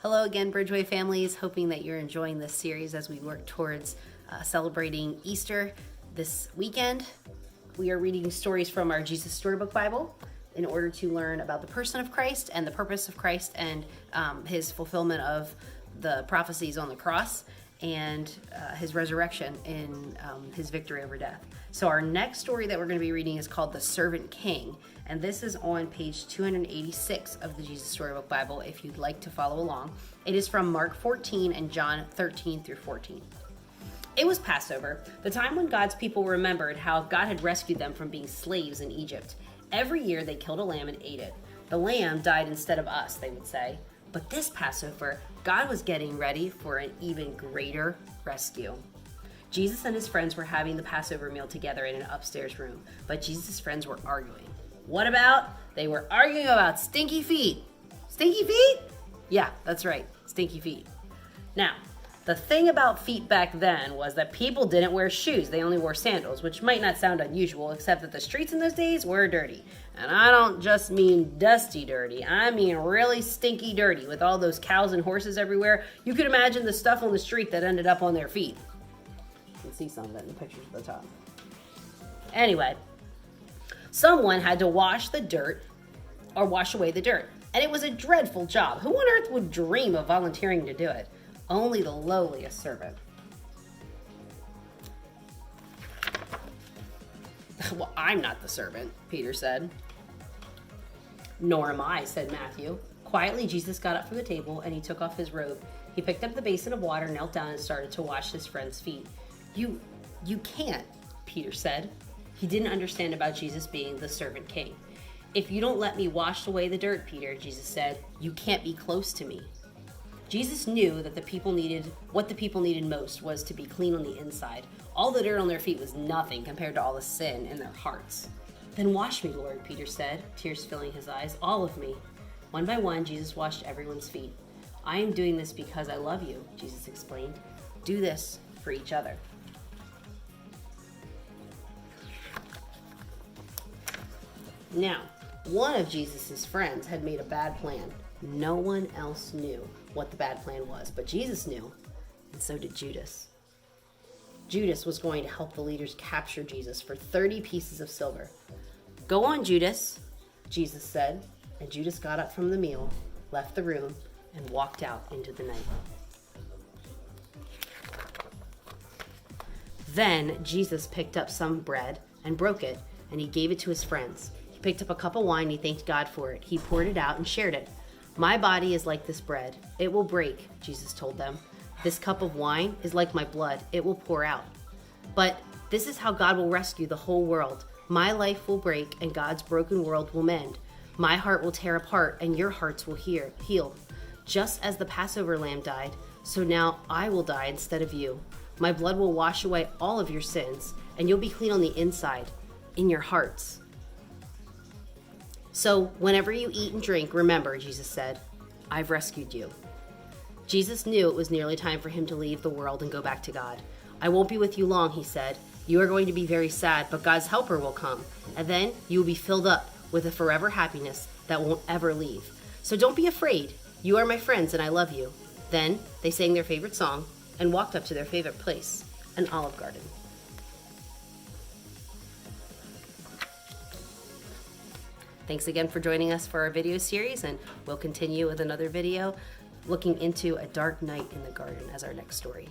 Hello again, Bridgeway families. Hoping that you're enjoying this series as we work towards celebrating Easter this weekend. We are reading stories from our Jesus Storybook Bible in order to learn about the person of Christ and the purpose of Christ and his fulfillment of the prophecies on the cross and his resurrection in his victory over death. So our next story that we're going to be reading is called The Servant King, and this is on page 286 of the Jesus Storybook Bible if you'd like to follow along. It is from Mark 14 and John 13 through 14. It was Passover, the time when God's people remembered how God had rescued them from being slaves in Egypt. Every year they killed a lamb and ate it. The lamb died instead of us, they would say. But this Passover, God was getting ready for an even greater rescue. Jesus and his friends were having the Passover meal together in an upstairs room, but Jesus' friends were arguing. What about? They were arguing about stinky feet. Stinky feet? Yeah, that's right, stinky feet. Now, the thing about feet back then was that people didn't wear shoes. They only wore sandals, which might not sound unusual, except that the streets in those days were dirty. And I don't just mean dusty dirty. I mean really stinky dirty with all those cows and horses everywhere. You could imagine the stuff on the street that ended up on their feet. You can see some of it in the pictures at the top. Anyway, someone had to wash the dirt or wash away the dirt. And it was a dreadful job. Who on earth would dream of volunteering to do it? Only the lowliest servant. Well, I'm not the servant, Peter said. Nor am I, said Matthew. Quietly, Jesus got up from the table and he took off his robe. He picked up the basin of water, knelt down, and started to wash his friend's feet. You can't, Peter said. He didn't understand about Jesus being the servant king. If you don't let me wash away the dirt, Peter, Jesus said, you can't be close to me. Jesus knew that what the people needed most was to be clean on the inside. All the dirt on their feet was nothing compared to all the sin in their hearts. Then wash me, Lord, Peter said, tears filling his eyes, all of me. One by one, Jesus washed everyone's feet. I am doing this because I love you, Jesus explained. Do this for each other. Now, one of Jesus' friends had made a bad plan. No one else knew what the bad plan was, but Jesus knew, and so did Judas. Judas was going to help the leaders capture Jesus for 30 pieces of silver. Go on, Judas, Jesus said, and Judas got up from the meal, left the room, and walked out into the night. Then Jesus picked up some bread and broke it, and he gave it to his friends. He picked up a cup of wine, he thanked God for it. He poured it out and shared it. My body is like this bread. It will break, Jesus told them. This cup of wine is like my blood. It will pour out. But this is how God will rescue the whole world. My life will break and God's broken world will mend. My heart will tear apart and your hearts will heal. Just as the Passover lamb died, so now I will die instead of you. My blood will wash away all of your sins and you'll be clean on the inside, in your hearts. So whenever you eat and drink, remember, Jesus said, I've rescued you. Jesus knew it was nearly time for him to leave the world and go back to God. I won't be with you long, he said. You are going to be very sad, but God's helper will come. And then you will be filled up with a forever happiness that won't ever leave. So don't be afraid. You are my friends and I love you. Then they sang their favorite song and walked up to their favorite place, an olive garden. Thanks again for joining us for our video series, and we'll continue with another video looking into a dark night in the garden as our next story.